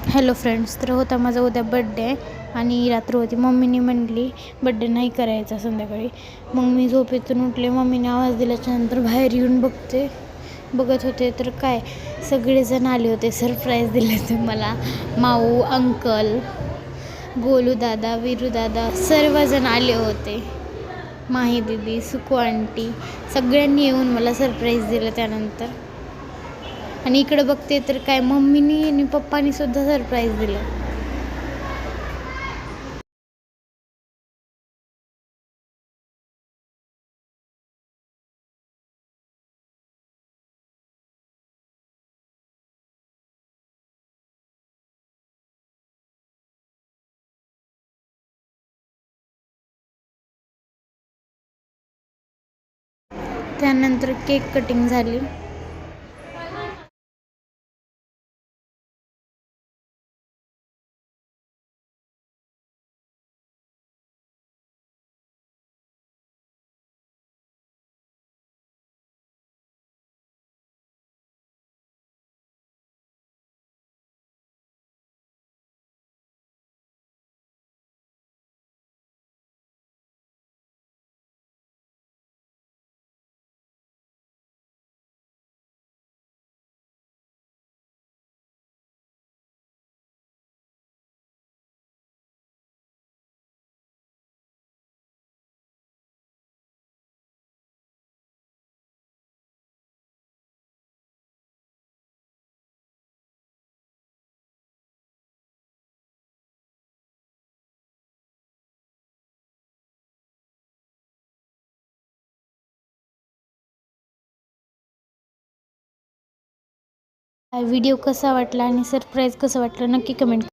Hello friends, तर होता माझा उद्या बड्डे आणि रात्र होती. मम्मीने म्हटली बड्डे नाही करायचा संध्याकाळी. मग मी झोपेतून उठले. मम्मीने आवाज दिल्याच्यानंतर बाहेर येऊन बघत होते तर काय सगळेजण आले होते. सरप्राईज दिले होते मला. माऊ, अंकल, गोलू दादा, वीरू दादा सर्वजण आले होते. माही दीदी, सुकू आंटी सगळ्यांनी येऊन मला सरप्राईज दिलं त्यानंतर. आणि इकडं बघते तर काय मम्मीनी आणि पप्पानी सुद्धा सरप्राईज दिलं. त्यानंतर केक कटिंग झाली. व्हिडिओ कसा वाटला आणि सरप्राईज कसं वाटलं नक्की कमेंट